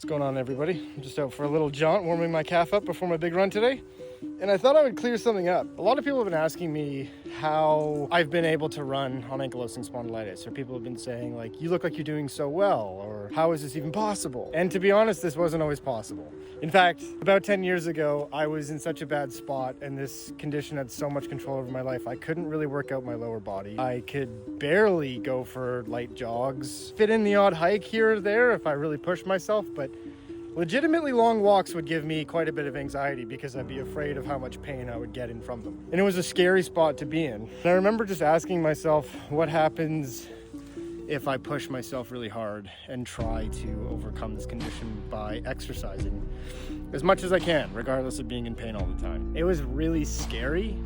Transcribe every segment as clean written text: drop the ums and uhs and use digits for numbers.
What's going on, everybody? I'm just out for a little jaunt, warming my calf up before my big run today. And I thought I would clear something up. A lot of people have been asking me how I've been able to run on ankylosing spondylitis, or people have been saying, like, you look like you're doing so well, or how is this even possible? And to be honest, this wasn't always possible. In fact, about 10 years ago, I was in such a bad spot, and this condition had so much control over my life, I couldn't really work out my lower body. I could barely go for light jogs, fit in the odd hike here or there if I really pushed myself, but legitimately long walks would give me quite a bit of anxiety because I'd be afraid of how much pain I would get in from them. And it was a scary spot to be in. And I remember just asking myself, what happens if I push myself really hard and try to overcome this condition by exercising as much as I can, regardless of being in pain all the time? It was really scary,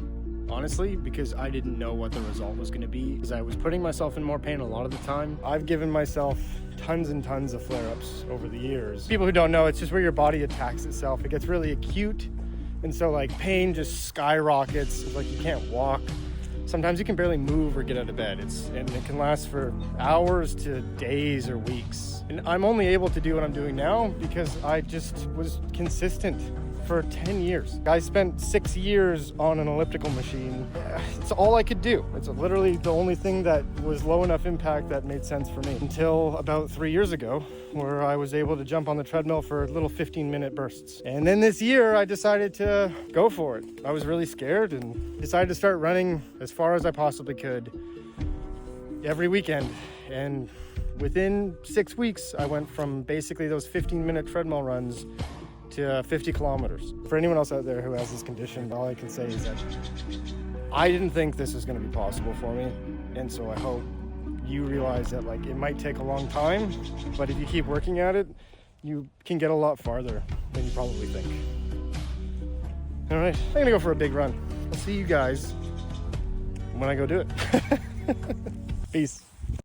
honestly, because I didn't know what the result was going to be, because I was putting myself in more pain a lot of the time. I've given myself tons and tons of flare-ups over the years. People who don't know, it's just where your body attacks itself. It gets really acute, and so like pain just skyrockets. It's like you can't walk. Sometimes you can barely move or get out of bed. And it can last for hours to days or weeks. And I'm only able to do what I'm doing now because I just was consistent for 10 years. I spent 6 years on an elliptical machine. It's all I could do. It's literally the only thing that was low enough impact that made sense for me. Until about 3 years ago, where I was able to jump on the treadmill for little 15-minute bursts. And then this year, I decided to go for it. I was really scared and decided to start running as far as I possibly could every weekend. And within 6 weeks, I went from basically those 15-minute treadmill runs to 50 kilometers. For anyone else out there who has this condition, all I can say is that I didn't think this was going to be possible for me. And so I hope you realize that, like, it might take a long time, but if you keep working at it, you can get a lot farther than you probably think. All right, I'm gonna go for a big run. I'll see you guys when I go do it. Peace.